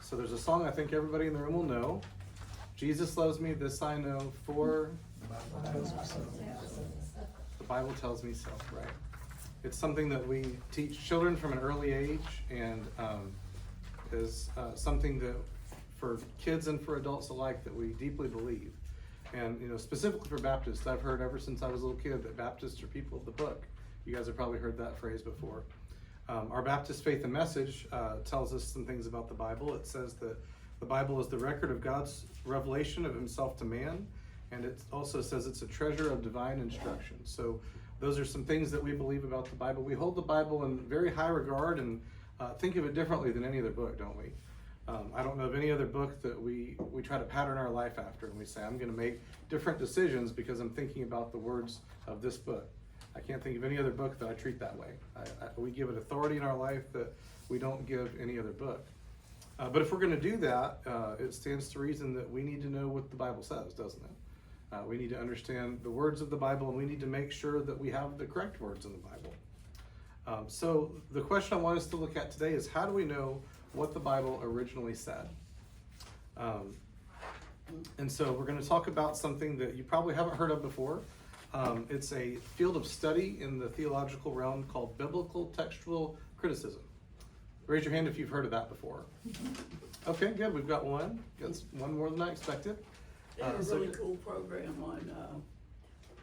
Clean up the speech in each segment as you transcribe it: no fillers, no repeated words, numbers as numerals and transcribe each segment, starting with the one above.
So there's a song I think everybody in the room will know. Jesus loves me, this I know, for the Bible tells me so, right? It's something that we teach children from an early age, and is something that for kids and for adults alike that we deeply believe. And specifically for Baptists, I've heard ever since I was a little kid that Baptists are people of the book. You guys have probably heard that phrase before. Our Baptist Faith and Message tells us some things about the Bible. It says that the Bible is the record of God's revelation of himself to man, and it also says it's a treasure of divine instruction. So those are some things that we believe about the Bible. We hold the Bible in very high regard and think of it differently than any other book, don't we? I don't know of any other book that we try to pattern our life after, and we say, I'm going to make different decisions because I'm thinking about the words of this book. I can't think of any other book that I treat that way. We give it authority in our life that we don't give any other book. But if we're going to do that, it stands to reason that we need to know what the Bible says, doesn't it? We need to understand the words of the Bible, and we need to make sure that we have the correct words in the Bible. So the question I want us to look at today is, how do we know what the Bible originally said? And so we're going to talk about something that you probably haven't heard of before. It's a field of study in the theological realm called biblical textual criticism. Raise your hand if you've heard of that before. Okay, good. We've got one. That's one more than I expected. They have a really cool program on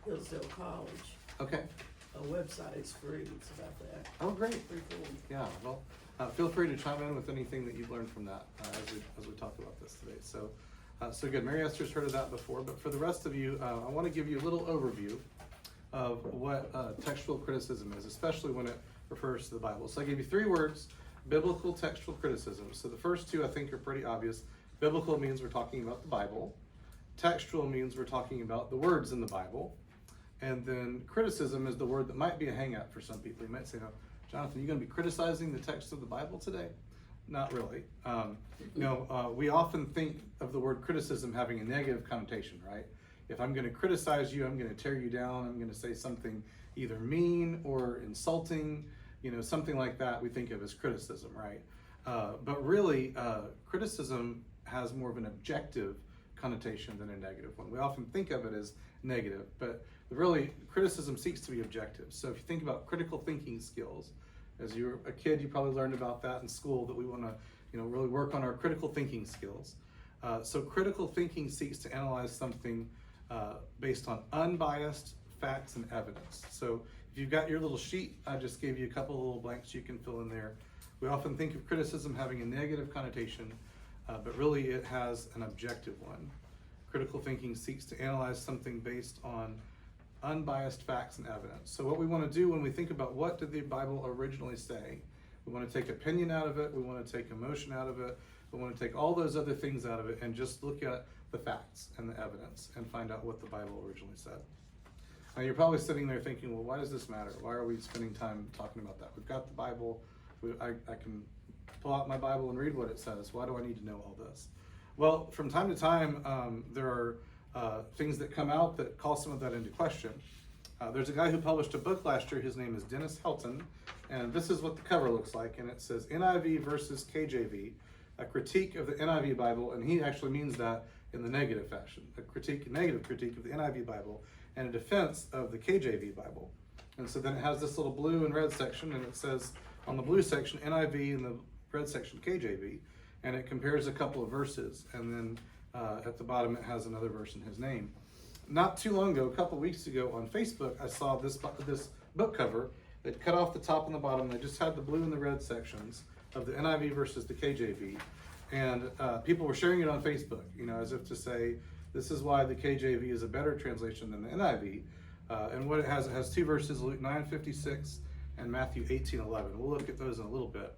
Hillsdale College. Okay. A website is free. It's about that. Oh, great. Pretty cool. Yeah. Well, feel free to chime in with anything that you've learned from that as we talk about this today. So good. Mary Esther's heard of that before, but for the rest of you, I want to give you a little overview of what textual criticism is, especially when it refers to the Bible. So I gave you three words: biblical textual criticism. So the first two I think are pretty obvious. Biblical means we're talking about the Bible. Textual means we're talking about the words in the Bible. And then criticism is the word that might be a hang-up for some people. You might say, "Oh, Jonathan, you going to be criticizing the text of the Bible today?" Not really. We often think of the word criticism having a negative connotation, right? If I'm going to criticize you, I'm going to tear you down. I'm going to say something either mean or insulting, something like that we think of as criticism, right? But really, criticism has more of an objective connotation than a negative one. We often think of it as negative, but really, criticism seeks to be objective. So if you think about critical thinking skills, as you were a kid, you probably learned about that in school, that we want to, really work on our critical thinking skills. So critical thinking seeks to analyze something based on unbiased facts and evidence. So if you've got your little sheet, I just gave you a couple of little blanks you can fill in there. We often think of criticism having a negative connotation, but really it has an objective one. Critical thinking seeks to analyze something based on unbiased facts and evidence. So what we want to do when we think about what did the Bible originally say, we want to take opinion out of it, we want to take emotion out of it, we want to take all those other things out of it and just look at the facts and the evidence and find out what the Bible originally said. Now you're probably sitting there thinking, well, why does this matter? Why are we spending time talking about that? We've got the Bible. I can pull out my Bible and read what it says. Why do I need to know all this? Well, from time to time, there are things that come out that call some of that into question. There's a guy who published a book last year. His name is Dennis Helton, and this is what the cover looks like. And it says NIV versus KJV, a critique of the NIV Bible, and he actually means that in the negative fashion, negative critique of the NIV Bible, and a defense of the KJV Bible. And so then it has this little blue and red section, and it says on the blue section NIV and the red section KJV, and it compares a couple of verses, and then at the bottom it has another verse in his name. Not too long ago, a couple of weeks ago on Facebook, I saw this book cover. They'd cut off the top and the bottom. They just had the blue and the red sections of the NIV versus the KJV. And people were sharing it on Facebook, as if to say, this is why the KJV is a better translation than the NIV. And what it has two verses, Luke 9:56 and Matthew 18:11. We'll look at those in a little bit.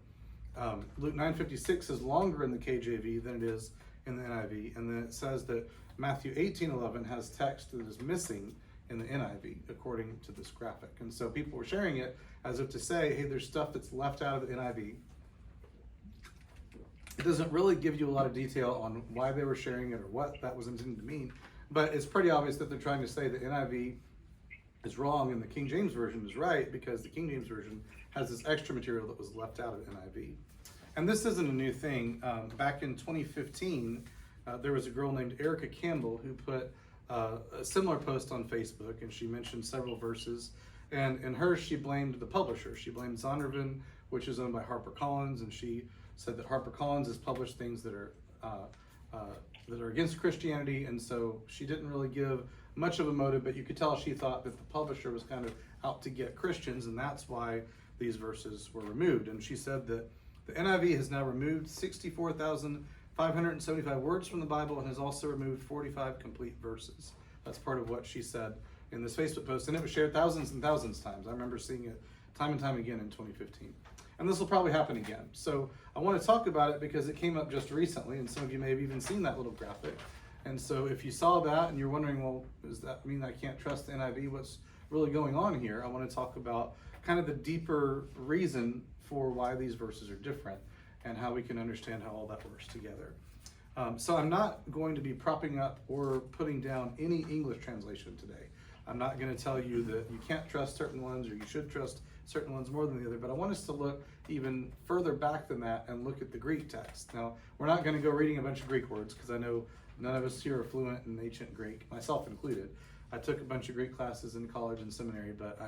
Luke 9:56 is longer in the KJV than it is in the NIV, and then it says that Matthew 18:11 has text that is missing in the NIV, according to this graphic. And so people were sharing it as if to say, hey, there's stuff that's left out of the NIV. It doesn't really give you a lot of detail on why they were sharing it or what that was intended to mean, but it's pretty obvious that they're trying to say the NIV is wrong and the King James Version is right, because the King James Version has this extra material that was left out of the NIV. And this isn't a new thing. Back in 2015, there was a girl named Erica Campbell who put a similar post on Facebook, and she mentioned several verses. And in hers, she blamed the publisher. She blamed Zondervan, which is owned by HarperCollins, and she said that HarperCollins has published things that are against Christianity, and so she didn't really give much of a motive, but you could tell she thought that the publisher was kind of out to get Christians, and that's why these verses were removed. And she said that the NIV has now removed 64,575 words from the Bible and has also removed 45 complete verses. That's part of what she said in this Facebook post, and it was shared thousands and thousands of times. I remember seeing it time and time again in 2015. And this will probably happen again. So I want to talk about it because it came up just recently, and some of you may have even seen that little graphic. And so if you saw that and you're wondering, well, does that mean I can't trust the NIV? What's really going on here? I want to talk about kind of the deeper reason for why these verses are different and how we can understand how all that works together. So I'm not going to be propping up or putting down any English translation today. I'm not going to tell you that you can't trust certain ones or you should trust certain ones more than the other, but I want us to look even further back than that and look at the Greek text. Now, we're not going to go reading a bunch of Greek words because I know none of us here are fluent in ancient Greek, myself included. I took a bunch of Greek classes in college and seminary, but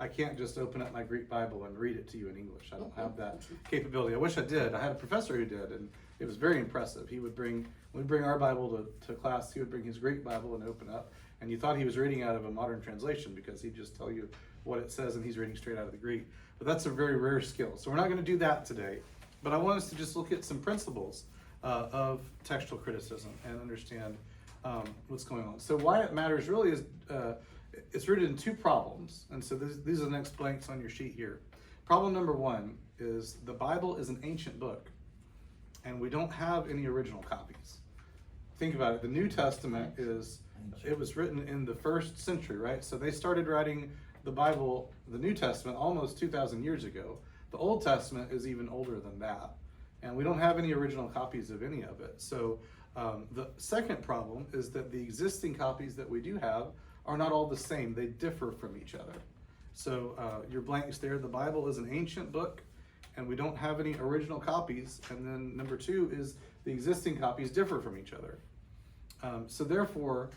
I can't just open up my Greek Bible and read it to you in English. I don't have that capability. I wish I did. I had a professor who did, and it was very impressive. We'd bring our Bible to class, he would bring his Greek Bible and open up, and you thought he was reading out of a modern translation because he'd just tell you what it says and he's reading straight out of the Greek. But that's a very rare skill. So we're not going to do that today, but I want us to just look at some principles of textual criticism and understand what's going on. So why it matters really is it's rooted in two problems. And so these are the next blanks on your sheet here. Problem number one is the Bible is an ancient book and we don't have any original copies. Think about it. The New Testament it was written in the 1st century, right? So they started writing the Bible, the New Testament, almost 2,000 years ago. The Old Testament is even older than that. And we don't have any original copies of any of it. So the second problem is that the existing copies that we do have are not all the same. They differ from each other. So your blanks there, the Bible is an ancient book and we don't have any original copies. And then number two is the existing copies differ from each other. So therefore,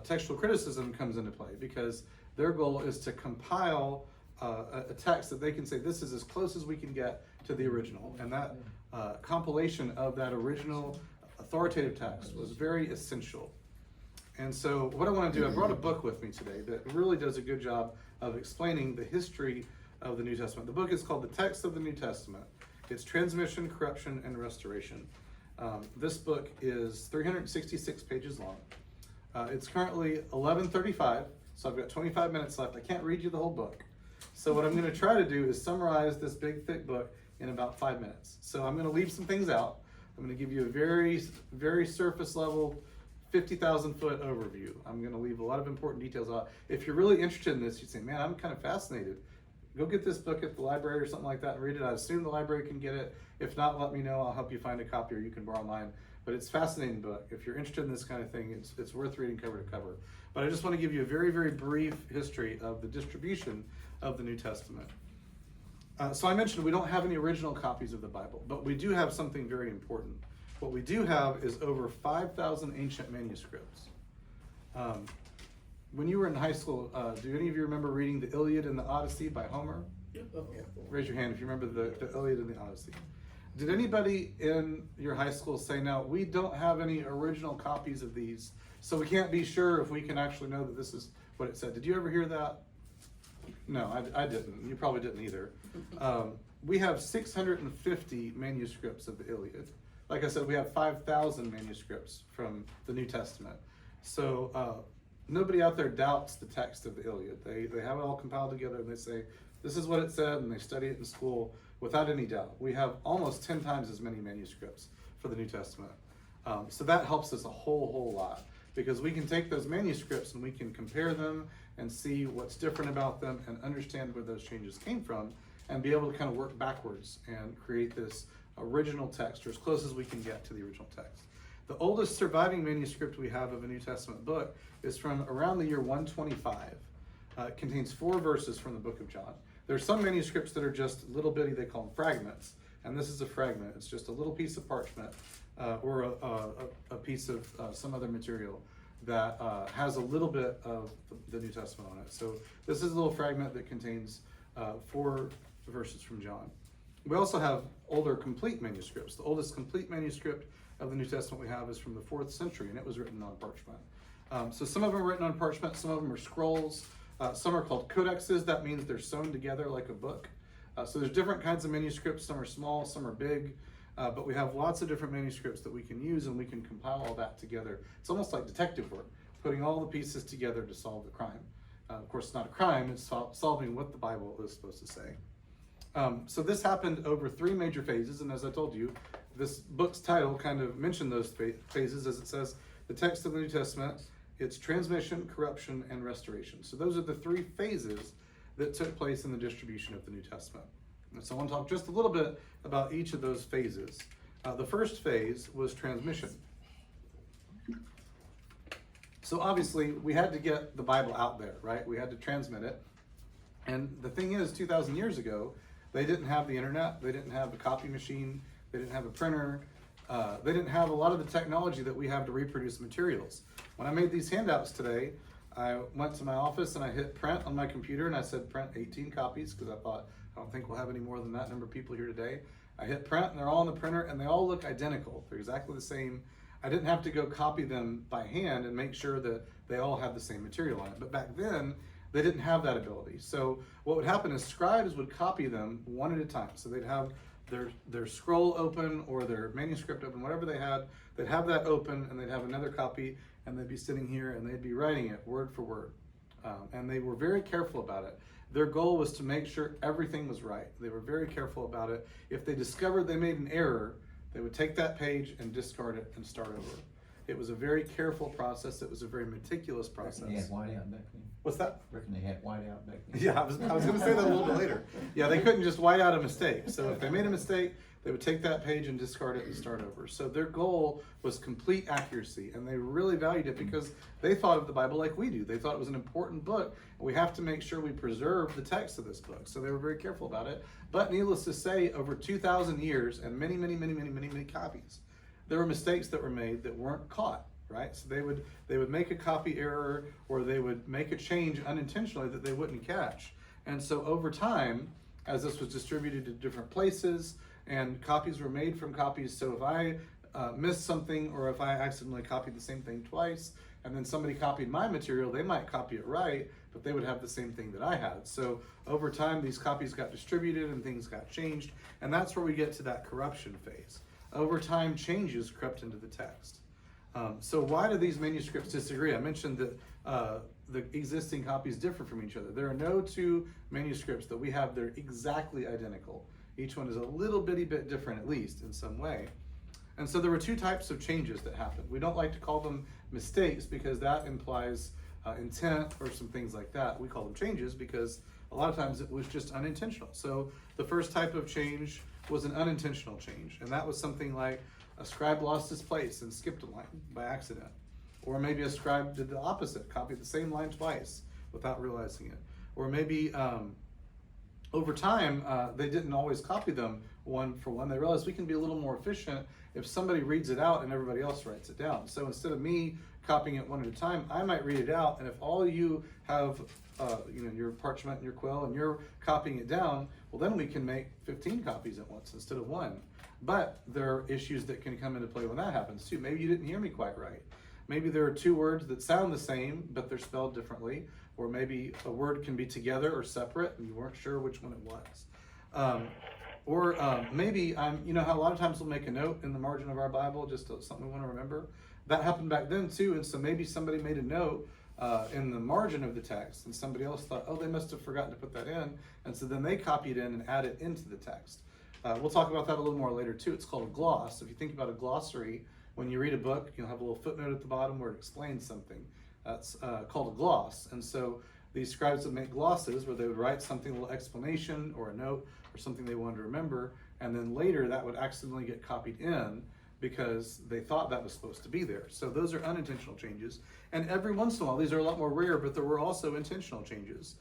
textual criticism comes into play because their goal is to compile a text that they can say this is as close as we can get to the original. And that compilation of that original authoritative text was very essential. And so what I want to do, I brought a book with me today that really does a good job of explaining the history of the New Testament. The book is called The Text of the New Testament. It's Transmission, Corruption, and Restoration. This book is 366 pages long. It's currently 11:35, so I've got 25 minutes left. I can't read you the whole book. So what I'm going to try to do is summarize this big, thick book in about 5 minutes. So I'm going to leave some things out. I'm going to give you a very, very surface level, 50,000 foot overview. I'm going to leave a lot of important details out. If you're really interested in this, you'd say, man, I'm kind of fascinated. Go get this book at the library or something like that and read it. I assume the library can get it. If not, let me know. I'll help you find a copy or you can borrow mine. But it's a fascinating book. If you're interested in this kind of thing, it's worth reading cover to cover. But I just want to give you a very, very brief history of the distribution of the New Testament. So I mentioned we don't have any original copies of the Bible, but we do have something very important. What we do have is over 5,000 ancient manuscripts. When you were in high school, do any of you remember reading the Iliad and the Odyssey by Homer? Raise your hand if you remember the Iliad and the Odyssey. Did anybody in your high school say, now, we don't have any original copies of these, so we can't be sure if we can actually know that this is what it said? Did you ever hear that? No, I didn't. You probably didn't either. We have 650 manuscripts of the Iliad. Like I said, we have 5,000 manuscripts from the New Testament. So nobody out there doubts the text of the Iliad. They have it all compiled together and they say, this is what it said, and they study it in school without any doubt. We have almost 10 times as many manuscripts for the New Testament. So that helps us a whole lot because we can take those manuscripts and we can compare them and see what's different about them and understand where those changes came from and be able to kind of work backwards and create this original text or as close as we can get to the original text. The oldest surviving manuscript we have of a New Testament book is from around the year 125. It contains 4 verses from the book of John. There are some manuscripts that are just little bitty, they call them fragments, and this is a fragment. It's just a little piece of parchment or a piece of some other material that has a little bit of the New Testament on it. So this is a little fragment that contains 4 verses from John. We also have older complete manuscripts. The oldest complete manuscript of the New Testament we have is from the 4th century, and it was written on parchment. So some of them are written on parchment, some of them are scrolls, some are called codexes. That means they're sewn together like a book. So there's different kinds of manuscripts. Some are small, some are big, but we have lots of different manuscripts that we can use, and we can compile all that together. It's almost like detective work, putting all the pieces together to solve the crime. Of course, it's not a crime, it's solving what the Bible is supposed to say. So this happened over 3 major phases, and as I told you, this book's title kind of mentioned those phases, as it says, the text of the New Testament, its transmission, corruption, and restoration. So those are the 3 phases that took place in the distribution of the New Testament. And so I want to talk just a little bit about each of those phases. The first phase was transmission. So obviously, we had to get the Bible out there, right? We had to transmit it. And the thing is, 2,000 years ago, they didn't have the internet, they didn't have a copy machine, they didn't have a printer, they didn't have a lot of the technology that we have to reproduce materials. When I made these handouts today, I went to my office and I hit print on my computer and I said print 18 copies because I thought, I don't think we'll have any more than that number of people here today. I hit print and they're all on the printer and they all look identical. They're exactly the same. I didn't have to go copy them by hand and make sure that they all had the same material on it. But back then, they didn't have that ability. So what would happen is scribes would copy them one at a time. So they'd have their scroll open or their manuscript open, whatever they had, they'd have that open and they'd have another copy and they'd be sitting here and they'd be writing it word for word. And they were very careful about it. Their goal was to make sure everything was right. They were very careful about it. If they discovered they made an error, they would take that page and discard it and start over. It was a very careful process. It was a very meticulous process. Reckon they had whiteout back then? What's that? Reckon they had whiteout back then? Yeah, I was going to say that a little bit later. Yeah, they couldn't just white out a mistake. So if they made a mistake, they would take that page and discard it and start over. So their goal was complete accuracy, and they really valued it because they thought of the Bible like we do. They thought it was an important book, and we have to make sure we preserve the text of this book. So they were very careful about it. But needless to say, over 2,000 years and many copies, there were mistakes that were made that weren't caught. Right, so they would make a copy error or they would make a change unintentionally that they wouldn't catch. And so over time, as this was distributed to different places and copies were made from copies, so if I missed something or if I accidentally copied the same thing twice and then somebody copied my material, they might copy it right, but they would have the same thing that I had. So over time, these copies got distributed and things got changed, and that's where we get to that corruption phase. Over time, changes crept into the text. So why do these manuscripts disagree? I mentioned that the existing copies differ from each other. There are no 2 manuscripts that we have that are exactly identical. Each one is a little bitty bit different, at least in some way. And so there were 2 types of changes that happened. We don't like to call them mistakes because that implies intent or some things like that. We call them changes because a lot of times it was just unintentional. So the first type of change was an unintentional change, and that was something like a scribe lost his place and skipped a line by accident. Or maybe a scribe did the opposite, copied the same line twice without realizing it. Or maybe over time, they didn't always copy them one for one. They realized we can be a little more efficient if somebody reads it out and everybody else writes it down. So instead of me copying it one at a time, I might read it out, and if all you have your parchment and your quill and you're copying it down, well then we can make 15 copies at once instead of 1. But there are issues that can come into play when that happens too. Maybe you didn't hear me quite right. Maybe there are 2 words that sound the same, but they're spelled differently. Or maybe a word can be together or separate, and you weren't sure which one it was. Maybe you know how a lot of times we'll make a note in the margin of our Bible, just something we want to remember. That happened back then too, and so maybe somebody made a note in the margin of the text, and somebody else thought, oh, they must have forgotten to put that in, and so then they copied it in and added into the text. We'll talk about that a little more later too. It's called a gloss. If you think about a glossary, when you read a book, you'll have a little footnote at the bottom where it explains something. That's called a gloss. And so these scribes would make glosses where they would write something, a little explanation or a note or something they wanted to remember, and then later that would accidentally get copied in because they thought that was supposed to be there. So those are unintentional changes. And every once in a while, these are a lot more rare, but there were also intentional changes.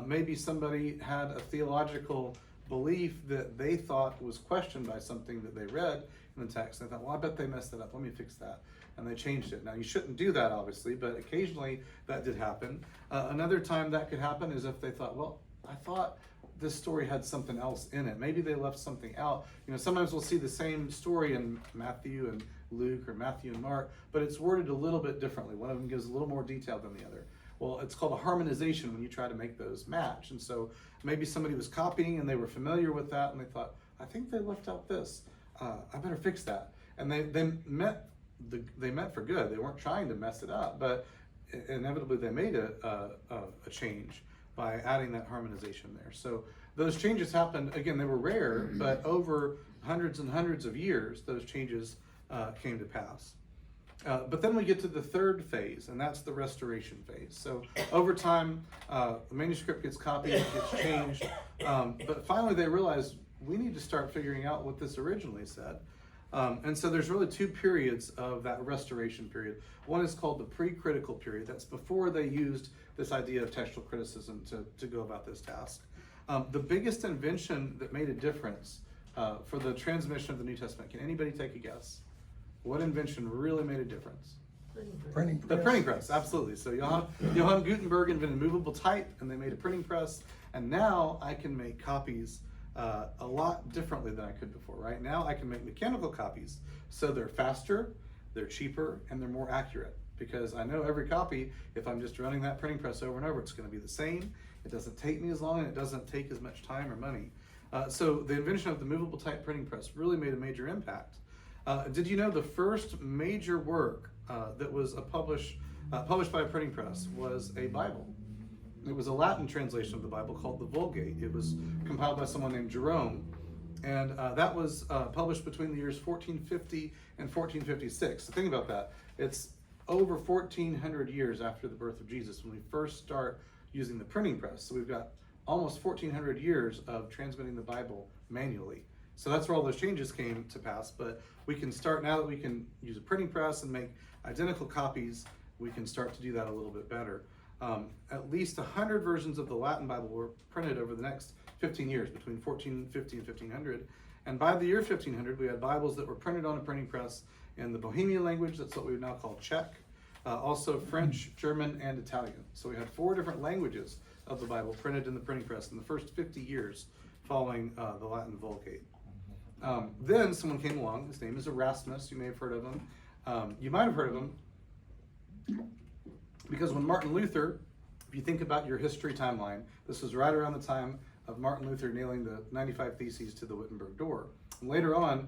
Maybe somebody had a theological belief that they thought was questioned by something that they read in the text. They thought, well, I bet they messed it up. Let me fix that. And they changed it. Now, you shouldn't do that, obviously, but occasionally that did happen. Another time that could happen is if they thought, well, I thought this story had something else in it. Maybe they left something out. You know, sometimes we'll see the same story in Matthew and Luke or Matthew and Mark, but it's worded a little bit differently. One of them gives a little more detail than the other. Well, it's called a harmonization when you try to make those match. And so maybe somebody was copying and they were familiar with that and they thought, I think they left out this. I better fix that. And they meant for good. They weren't trying to mess it up, but inevitably they made a change by adding that harmonization there. So those changes happened, again, they were rare, but over hundreds and hundreds of years, those changes came to pass. But then we get to the third phase, and that's the restoration phase. So over time, the manuscript gets copied, it gets changed, but finally they realize we need to start figuring out what this originally said. And so there's really two periods of that restoration period. One is called the pre-critical period. That's before they used this idea of textual criticism to go about this task. The biggest invention that made a difference for the transmission of the New Testament, can anybody take a guess? What invention really made a difference? Printing The press. printing press, absolutely. So Johann Gutenberg invented movable type, and they made a printing press. And now I can make copies a lot differently than I could before, right? Now I can make mechanical copies. So they're faster, they're cheaper, and they're more accurate. Because I know every copy, if I'm just running that printing press over and over, it's going to be the same. It doesn't take me as long, and it doesn't take as much time or money. So the invention of the movable type printing press really made a major impact. Did you know the first major work that was published by a printing press was a Bible? It was a Latin translation of the Bible called the Vulgate. It was compiled by someone named Jerome, and that was published between the years 1450 and 1456. So think about that. It's over 1400 years after the birth of Jesus when we first start using the printing press. So we've got almost 1400 years of transmitting the Bible manually. So that's where all those changes came to pass, but we can start, now that we can use a printing press and make identical copies, we can start to do that a little bit better. At least 100 versions of the Latin Bible were printed over the next 15 years, between 1450 and 1500. And by the year 1500, we had Bibles that were printed on a printing press in the Bohemian language, that's what we would now call Czech, also French, German, and Italian. So we had 4 different languages of the Bible printed in the printing press in the first 50 years following the Latin Vulgate. Then someone came along, his name is Erasmus, you may have heard of him. You might have heard of him because when Martin Luther, if you think about your history timeline, this was right around the time of Martin Luther nailing the 95 Theses to the Wittenberg door. And later on,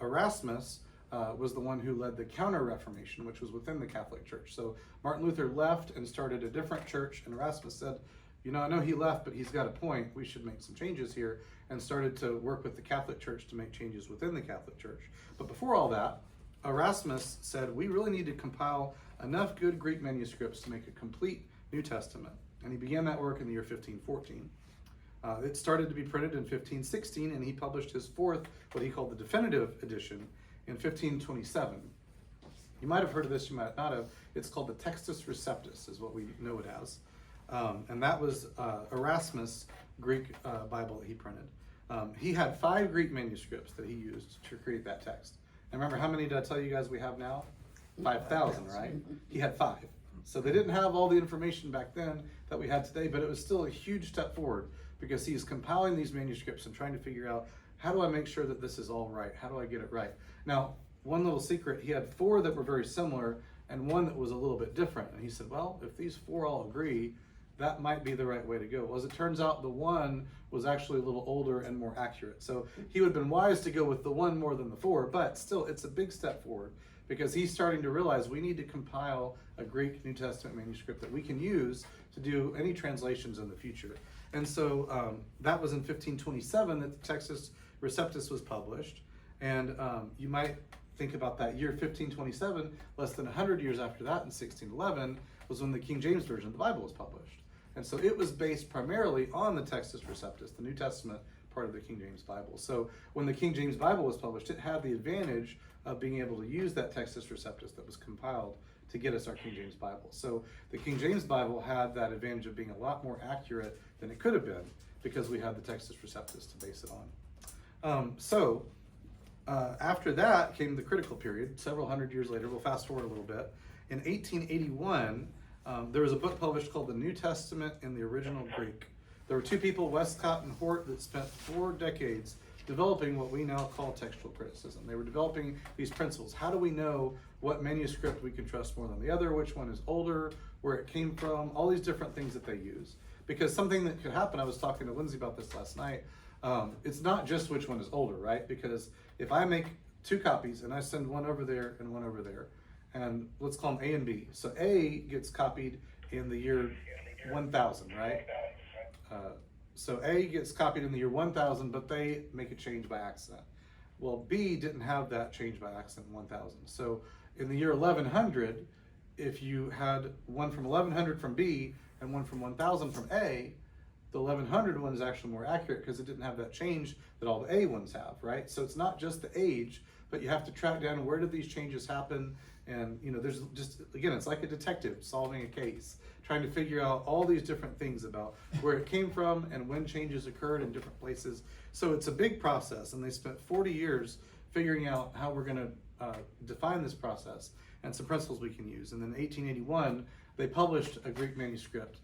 Erasmus was the one who led the Counter-Reformation, which was within the Catholic Church. So Martin Luther left and started a different church, and Erasmus said, you know, I know he left, but he's got a point. We should make some changes here, and started to work with the Catholic Church to make changes within the Catholic Church. But before all that, Erasmus said, we really need to compile enough good Greek manuscripts to make a complete New Testament. And he began that work in the year 1514. It started to be printed in 1516, and he published his 4th, what he called the definitive edition, in 1527. You might have heard of this, you might not have. It's called the Textus Receptus, is what we know it as. And that was Erasmus' Greek Bible that he printed. He had 5 Greek manuscripts that he used to create that text. And remember, how many did I tell you guys we have now? 5,000, right? He had 5. So they didn't have all the information back then that we had today, but it was still a huge step forward because he's compiling these manuscripts and trying to figure out, how do I make sure that this is all right? How do I get it right? Now, one little secret, he had 4 that were very similar and 1 that was a little bit different. And he said, well, if these 4 all agree, that might be the right way to go. Well, as it turns out, the 1 was actually a little older and more accurate. So he would have been wise to go with the 1 more than the 4, but still, it's a big step forward because he's starting to realize we need to compile a Greek New Testament manuscript that we can use to do any translations in the future. And so that was in 1527 that the Textus Receptus was published. And you might think about that year 1527, less than 100 years after that, in 1611, was when the King James Version of the Bible was published. And so it was based primarily on the Textus Receptus, the New Testament part of the King James Bible. So when the King James Bible was published, it had the advantage of being able to use that Textus Receptus that was compiled to get us our King James Bible. So the King James Bible had that advantage of being a lot more accurate than it could have been, because we had the Textus Receptus to base it on. After that came the critical period, several hundred years later. We'll fast forward a little bit. In 1881, there was a book published called the New Testament in the Original Greek. There were two people, Westcott and Hort, that spent 4 decades developing what we now call textual criticism. They were developing these principles. How do we know what manuscript we can trust more than the other, which one is older, where it came from, all these different things that they use. Because something that could happen, I was talking to Lindsay about this last night, it's not just which one is older, right? Because if I make 2 copies and I send one over there and one over there, and let's call them A and B. So A gets copied in the year 1000, right? So A gets copied in the year 1000, but they make a change by accident. Well, B didn't have that change by accident in 1000. So in the year 1100, if you had one from 1100 from B and one from 1000 from A, the 1100 one is actually more accurate because it didn't have that change that all the A ones have, right? So it's not just the age, but you have to track down where did these changes happen. And there's just, again, it's like a detective solving a case, trying to figure out all these different things about where it came from and when changes occurred in different places. So it's a big process, and they spent 40 years figuring out how we're going to define this process and some principles we can use. And then in 1881, they published a Greek manuscript,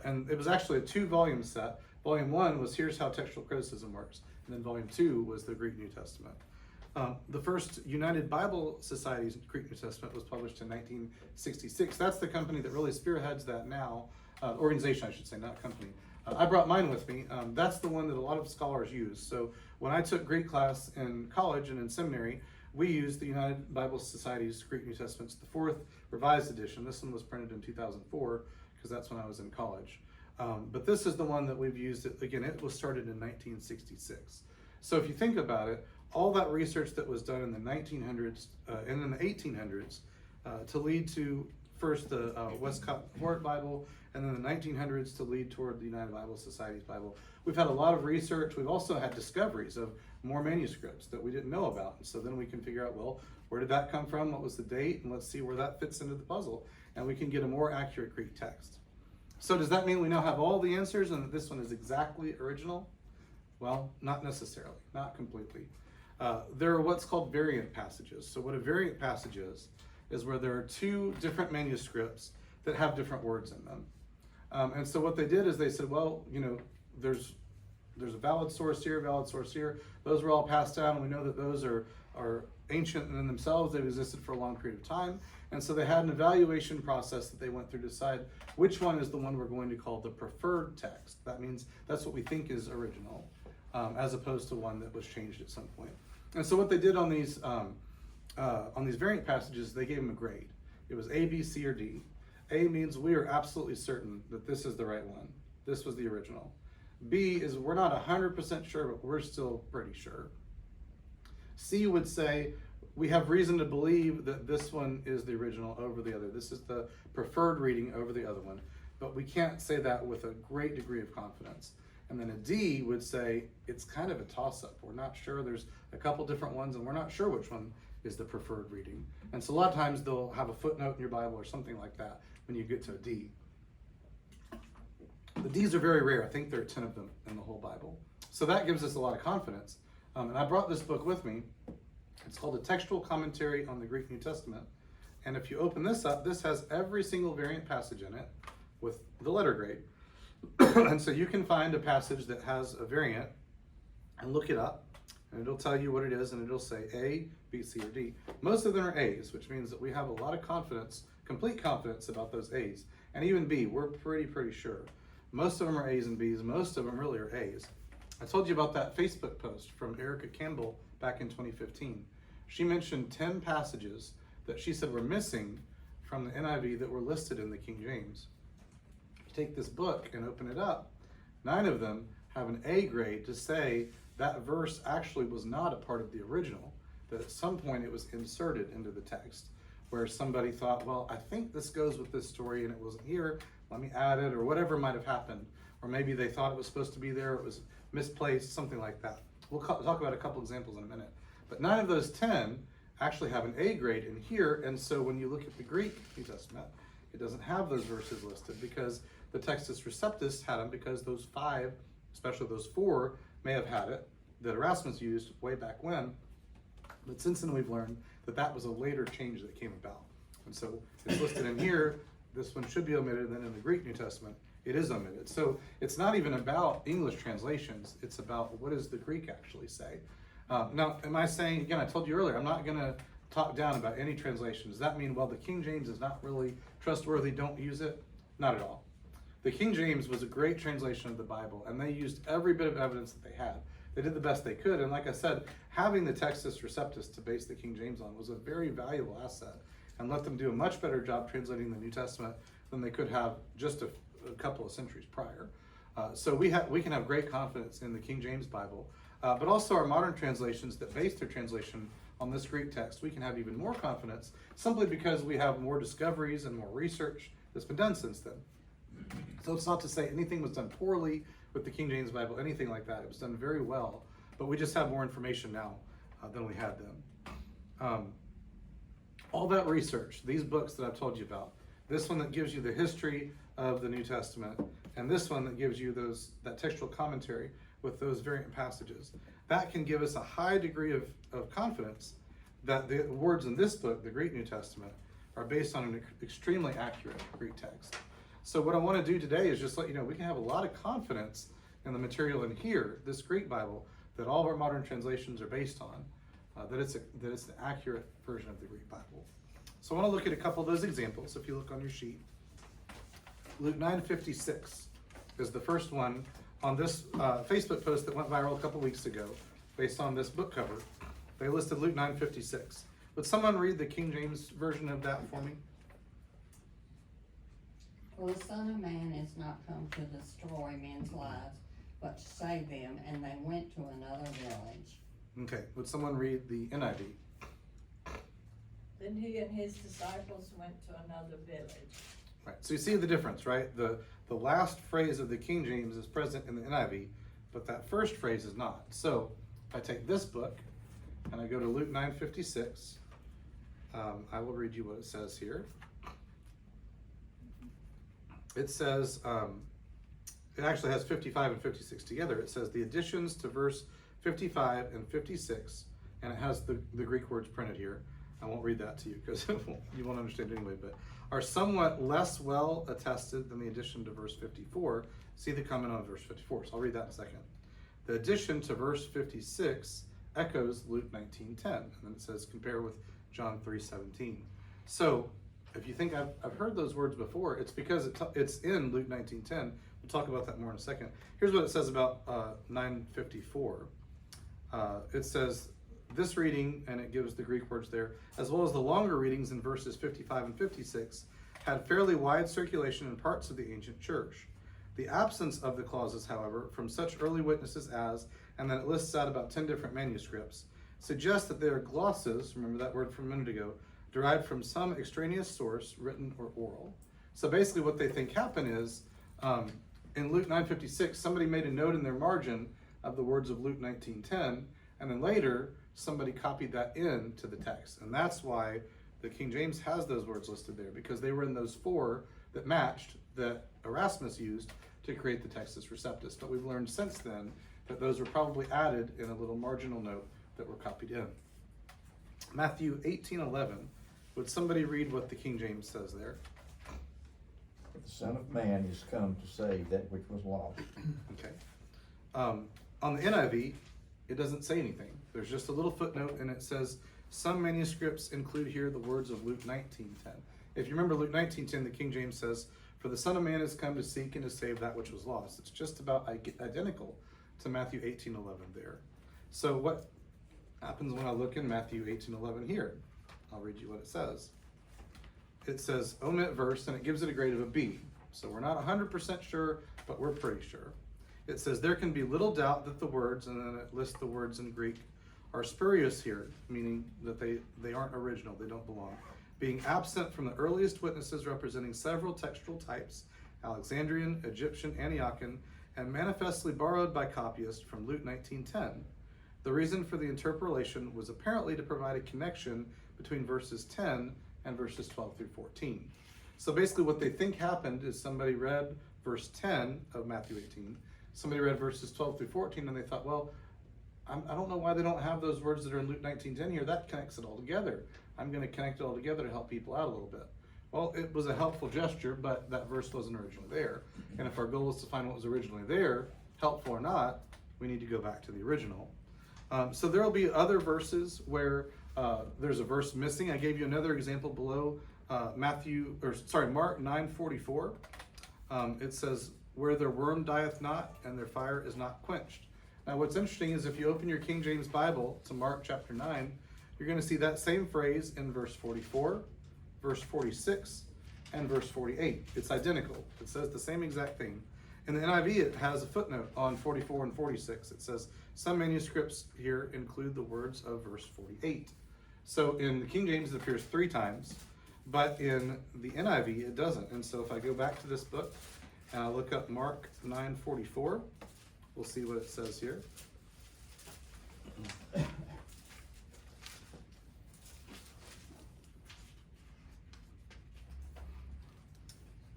and it was actually a 2-volume set. Volume 1 was Here's How Textual Criticism Works, and then Volume 2 was the Greek New Testament. The first United Bible Society's Greek New Testament was published in 1966. That's the company that really spearheads that now, organization I should say, not company. I brought mine with me. That's the one that a lot of scholars use. So when I took Greek class in college and in seminary, we used the United Bible Society's Greek New Testament. It's the 4th revised edition. This one was printed in 2004 because that's when I was in college. But this is the one that we've used. Again, it was started in 1966. So if you think about it, all that research that was done in the 1900s and in the 1800s to lead to first the Westcott Hort Bible, and then the 1900s to lead toward the United Bible Society's Bible. We've had a lot of research. We've also had discoveries of more manuscripts that we didn't know about. And so then we can figure out, well, where did that come from? What was the date? And let's see where that fits into the puzzle. And we can get a more accurate Greek text. So does that mean we now have all the answers and that this one is exactly original? Well, not necessarily, not completely. There are what's called variant passages. So what a variant passage is where there are 2 different manuscripts that have different words in them. And so what they did is they said, well, there's a valid source here, valid source here. Those were all passed down, and we know that those are ancient in themselves. They've existed for a long period of time. And so they had an evaluation process that they went through to decide which one is the one we're going to call the preferred text. That means that's what we think is original, as opposed to one that was changed at some point. And so what they did on these variant passages, they gave them a grade. It was A, B, C, or D. A means we are absolutely certain that this is the right one. This was the original. B is we're not 100% sure, but we're still pretty sure. C would say we have reason to believe that this one is the original over the other. This is the preferred reading over the other one, but we can't say that with a great degree of confidence. And then a D would say it's kind of a toss-up. We're not sure. There's a couple different ones, and we're not sure which one is the preferred reading. And so a lot of times they'll have a footnote in your Bible or something like that when you get to a D. The D's are very rare. I think there are 10 of them in the whole Bible. So that gives us a lot of confidence. And I brought this book with me. It's called A Textual Commentary on the Greek New Testament. And if you open this up, this has every single variant passage in it with the letter grade. And so you can find a passage that has a variant and look it up, and it'll tell you what it is, and it'll say A, B, C, or D. Most of them are A's, which means that we have a lot of confidence, complete confidence about those A's. And even B, we're pretty sure. Most of them are A's and B's. Most of them really are A's. I told you about that Facebook post from Erica Campbell back in 2015. She mentioned 10 passages that she said were missing from the NIV that were listed in the King James. Take this book and open it up, 9 of them have an A grade to say that verse actually was not a part of the original, that at some point it was inserted into the text, where somebody thought, well, I think this goes with this story and it wasn't here, let me add it, or whatever might have happened. Or maybe they thought it was supposed to be there, it was misplaced, something like that. We'll talk about a couple examples in a minute. But 9 of those 10 actually have an A grade in here, and so when you look at the Greek New Testament, it doesn't have those verses listed because the Textus Receptus had them, because those 5 especially those 4 may have had it that Erasmus used way back when, but since then we've learned that that was a later change that came about. And so it's listed in here, this one should be omitted, and then in the Greek New Testament, it is omitted. So it's not even about English translations, it's about what does the Greek actually say. Now, am I saying, again, I told you earlier, I'm not gonna talk down about any translation. Does that mean, well, the King James is not really trustworthy, don't use it? Not at all. The King James was a great translation of the Bible, and they used every bit of evidence that they had. They did the best they could, and like I said, having the Textus Receptus to base the King James on was a very valuable asset, and let them do a much better job translating the New Testament than they could have just a couple of centuries prior. So we can have great confidence in the King James Bible, but also our modern translations that base their translation on this Greek text, we can have even more confidence simply because we have more discoveries and more research that's been done since then. So it's not to say anything was done poorly with the King James Bible, anything like that. It was done very well, but we just have more information now than we had then. All that research, these books that I've told you about, this one that gives you the history of the New Testament, and this one that gives you that textual commentary with those variant passages, that can give us a high degree of confidence that the words in this book, the Greek New Testament, are based on an extremely accurate Greek text. So what I want to do today is just let you know we can have a lot of confidence in the material in here, this Greek Bible, that all of our modern translations are based on, that it's an accurate version of the Greek Bible. So I want to look at a couple of those examples. If you look on your sheet, Luke 9:56 is the first one on this Facebook post that went viral a couple weeks ago, based on this book cover. They listed Luke 9:56. Would someone read the King James version of that for me? For the Son of Man is not come to destroy men's lives, but to save them, and they went to another village. Okay, would someone read the NIV? Then he and his disciples went to another village. Right, so you see the difference, right? The last phrase of the King James is present in the NIV, but that first phrase is not. So if I take this book and I go to Luke 9:56, I will read you what it says here. It says, it actually has 55 and 56 together. It says the additions to verse 55 and 56, and it has the Greek words printed here. I won't read that to you because you won't understand anyway, but are somewhat less well attested than the addition to verse 54. See the comment on verse 54, so I'll read that in a second. The addition to verse 56 echoes Luke 19:10, and then it says compare with John 3:17. So if you think I've heard those words before, it's because it's in Luke 19:10. We'll talk about that more in a second. Here's what it says about 9:54. It says, this reading, and it gives the Greek words there, as well as the longer readings in verses 55 and 56, had fairly wide circulation in parts of the ancient church. The absence of the clauses, however, from such early witnesses as, and then it lists out about 10 different manuscripts, suggests that they are glosses, remember that word from a minute ago, derived from some extraneous source, written or oral. So basically what they think happened is, in Luke 9:56, somebody made a note in their margin of the words of Luke 19:10, and then later, somebody copied that into the text. And that's why the King James has those words listed there, because they were in those 4 that matched that Erasmus used to create the Textus Receptus. But we've learned since then that those were probably added in a little marginal note that were copied in. Matthew 18:11. Would somebody read what the King James says there? The Son of Man is come to save that which was lost. Okay. On the NIV, it doesn't say anything. There's just a little footnote, and it says, some manuscripts include here the words of Luke 19:10. If you remember Luke 19:10, the King James says, for the Son of Man is come to seek and to save that which was lost. It's just about identical to Matthew 18:11 there. So what happens when I look in Matthew 18:11 here? I'll read you what it says. It says omit verse, and it gives it a grade of a B. So we're not 100% sure, but we're pretty sure. It says there can be little doubt that the words, and then it lists the words in Greek, are spurious here, meaning that they aren't original, they don't belong. Being absent from the earliest witnesses representing several textual types, Alexandrian, Egyptian, Antiochian, and manifestly borrowed by copyists from Luke 19:10. The reason for the interpolation was apparently to provide a connection between verses 10 and verses 12 through 14. So basically what they think happened is somebody read verse 10 of Matthew 18, somebody read verses 12 through 14 and they thought, well, I don't know why they don't have those words that are in Luke 19:10 here. That connects it all together. I'm going to connect it all together to help people out a little bit. Well, it was a helpful gesture, but that verse wasn't originally there. And if our goal is to find what was originally there, helpful or not, we need to go back to the original. So there will be other verses where there's a verse missing. I gave you another example below Mark 9:44. It says, where their worm dieth not and their fire is not quenched. Now what's interesting is if you open your King James Bible to Mark chapter 9, you're going to see that same phrase in verse 44, verse 46, and verse 48. It's identical. It says the same exact thing. In the NIV, it has a footnote on 44 and 46. It says, some manuscripts here include the words of verse 48. So in the King James, it appears 3 times, but in the NIV, it doesn't. And so if I go back to this book and I look up Mark 9:44, we'll see what it says here.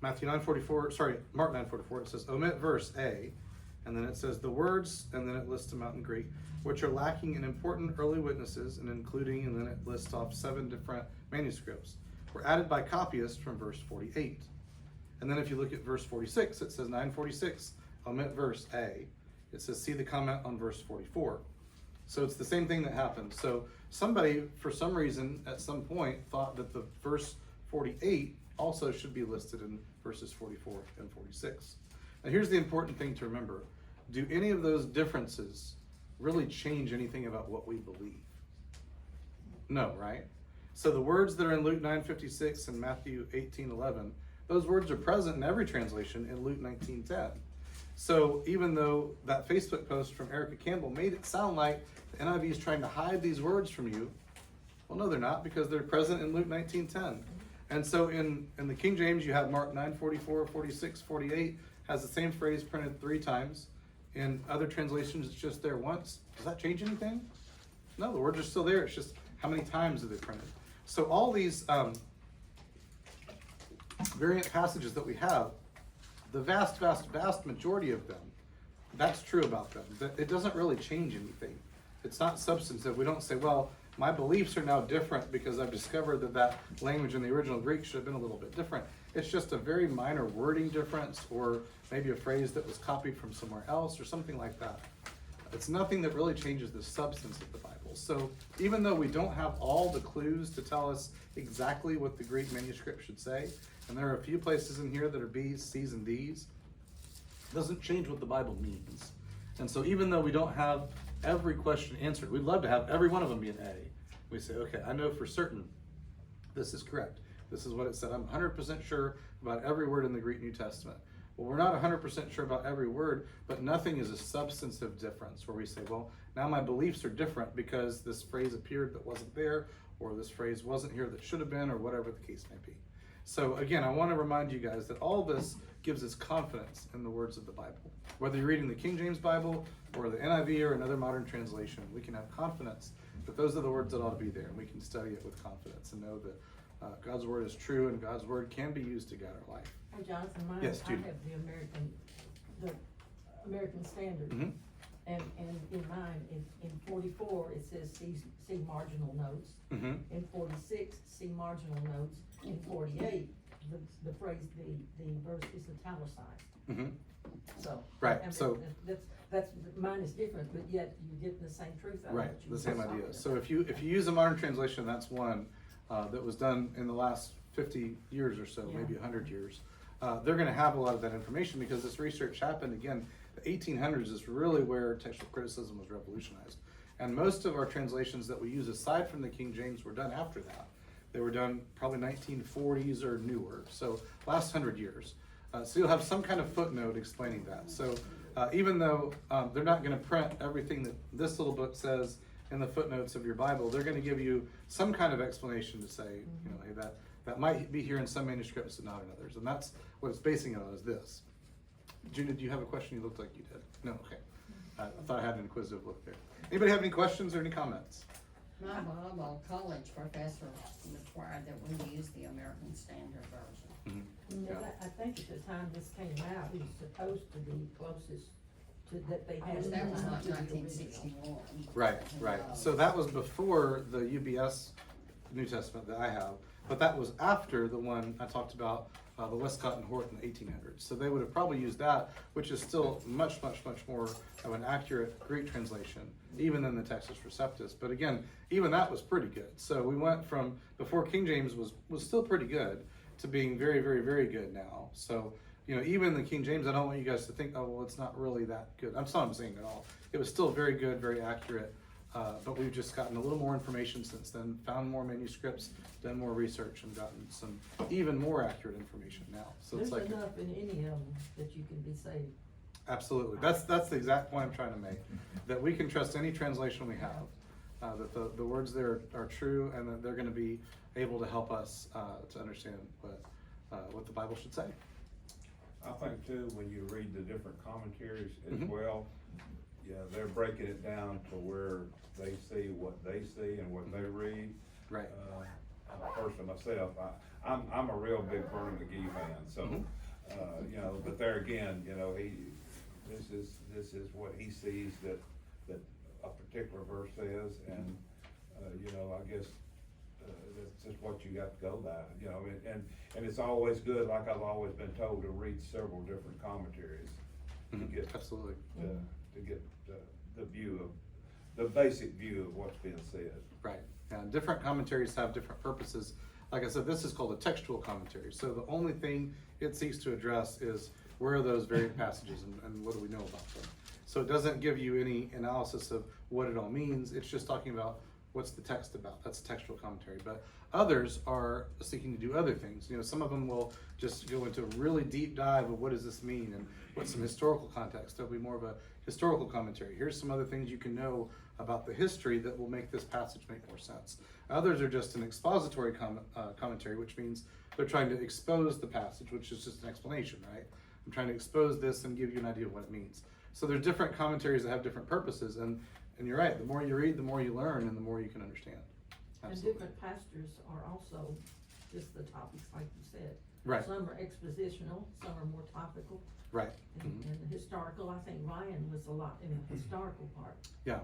Mark 9:44, it says, omit verse A, and then it says the words, and then it lists them out in Greek, which are lacking in important early witnesses, and including, and then it lists off 7 different manuscripts, were added by copyists from verse 48. And then if you look at verse 46, it says 9:46, omit verse A. It says, see the comment on verse 44. So it's the same thing that happened. So somebody, for some reason, at some point, thought that the verse 48 also should be listed in verses 44 and 46. Now here's the important thing to remember. Do any of those differences really change anything about what we believe? No, right? So the words that are in Luke 9:56 and Matthew 18:11, those words are present in every translation in Luke 19:10. So even though that Facebook post from Erica Campbell made it sound like the NIV is trying to hide these words from you, well, no, they're not, because they're present in Luke 19:10. And so in the King James, you have Mark 9:44, 46, 48, has the same phrase printed 3 times. In other translations, it's just there once. Does that change anything? No, the words are still there. It's just how many times are they printed. So all these variant passages that we have, the vast majority of them, that's true about them. It doesn't really change anything. It's not substantive. We don't say, well, my beliefs are now different because I've discovered that language in the original Greek should have been a little bit different. It's just a very minor wording difference, or maybe a phrase that was copied from somewhere else or something like that. It's nothing that really changes the substance of the Bible. So even though we don't have all the clues to tell us exactly what the Greek manuscript should say, and there are a few places in here that are B's, C's, and D's, it doesn't change what the Bible means. And so even though we don't have every question answered, we'd love to have every one of them be an A. We say, okay, I know for certain this is correct. This is what it said. I'm 100% sure about every word in the Greek New Testament. Well, we're not 100% sure about every word, but nothing is a substantive difference where we say, well, now my beliefs are different because this phrase appeared that wasn't there, or this phrase wasn't here that should have been, or whatever the case may be. So again, I want to remind you guys that all this gives us confidence in the words of the Bible. Whether you're reading the King James Bible or the NIV or another modern translation, we can have confidence that those are the words that ought to be there, and we can study it with confidence and know that God's word is true, and God's word can be used to guide our life. Hey, Jonathan, mine, Yes, I Judy. have the American Standard. Mhm. And in mine, in 44, it says see marginal notes. Mhm. In 46, see marginal notes. In 48, the phrase, the verse is italicized. Mhm. So. Right, I mean, so- That's, mine is different, but yet you're getting the same truth out of Right, what you the were same just idea. talking So about. if you use a modern translation, that's one that was done in the last 50 years or so, Yeah. maybe 100 years. They're going to have a lot of that information because this research happened, again, the 1800s is really where textual criticism was revolutionized. And most of our translations that we use, aside from the King James, were done after that. They were done probably 1940s or newer, so last 100 years. So you'll have some kind of footnote explaining that. So even though they're not going to print everything that this little book says in the footnotes of your Bible, they're going to give you some kind of explanation to say, you know, hey, that might be here in some manuscripts and not in others. And that's what it's basing it on, is this. Juna, do you have a question? You looked like you did. No, okay. I thought I had an inquisitive look there. Anybody have any questions or any comments? My Bible college professor required that we use the American Standard Version. Mhm. You know, Yeah. I think at the time this came out, it was supposed to be closest that they had. Which at that the was time like to the nineteen original. sixty-one. Right, right. So that was before the UBS New Testament that I have, but that was after the one I talked about, the Westcott and Hort in the 1800s. So they would have probably used that, which is still much more of an accurate Greek translation, even than the Textus Receptus. But again, even that was pretty good. So we went from before King James was still pretty good to being very good now. So, you know, even the King James, I don't want you guys to think, oh, well, it's not really that good. That's not what I'm saying at all. It was still very good, very accurate. But we've just gotten a little more information since then, found more manuscripts, done more research, and gotten some even more accurate information now. So it's There's like, enough in any of them that you can be saved. absolutely. That's the exact point I'm trying to make. That we can trust any translation we have. That the words there are true, and that they're going to be able to help us to understand what the Bible should say. I think too, when you read the different commentaries as Mhm. well, yeah, they're breaking it down to where they see what they see and what they read. Right. Personally myself, I'm a real big Vernon McGee fan, so, Mhm. you know, but there again, you know, this is what he sees that a particular verse says, and, you know, I guess, that's just what you got to go by, you know, and it's always good, like I've always been told, to read several different commentaries to Mhm. get, Absolutely. to get the view of, the basic view of what's being said. Right. And different commentaries have different purposes. Like I said, this is called a textual commentary. So the only thing it seeks to address is where are those varied passages and what do we know about them. So it doesn't give you any analysis of what it all means. It's just talking about what's the text about. That's a textual commentary. But others are seeking to do other things. You know, some of them will just go into a really deep dive of what does this mean and what's some historical context. There'll be more of a historical commentary. Here's some other things you can know about the history that will make this passage make more sense. Others are just an expository commentary, which means they're trying to expose the passage, which is just an explanation, right? I'm trying to expose this and give you an idea of what it means. So there's different commentaries that have different purposes, and you're right, the more you read, the more you learn, and the more you can understand. And Absolutely. different pastors are also just the topics, like you said. Right. Some are expositional, some are more topical, Right. and historical. I think Ryan was a lot in the historical part. Yeah.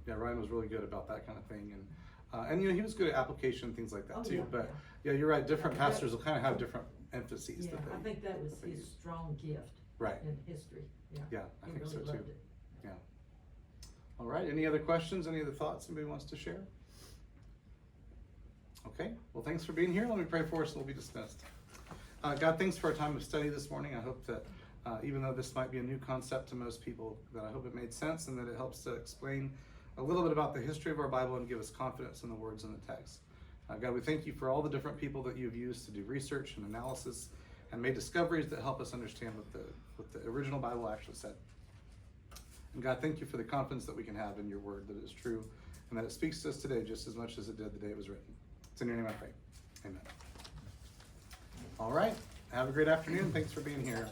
Ryan was really good about that kind of thing, and you know, he was good at application and things like that Oh, too. yeah, But yeah, you're right. Different Yeah, pastors will kind of have different emphases. Yeah, that they, I think that was that they his use. strong gift Right. in history, yeah. Yeah, I He think so really too. loved it. Yeah. All right. Any other questions? Any other thoughts anybody wants to share? Okay. Well, thanks for being here. Let me pray for us and we'll be dismissed. God, thanks for our time of study this morning. I hope that even though this might be a new concept to most people, that I hope it made sense and that it helps to explain a little bit about the history of our Bible and give us confidence in the words in the text. God, we thank you for all the different people that you've used to do research and analysis and made discoveries that help us understand what the original Bible actually said. And God, thank you for the confidence that we can have in your word, that it is true, and that it speaks to us today just as much as it did the day it was written. It's in your name I pray. Amen. All right. Have a great afternoon. Thanks for being here.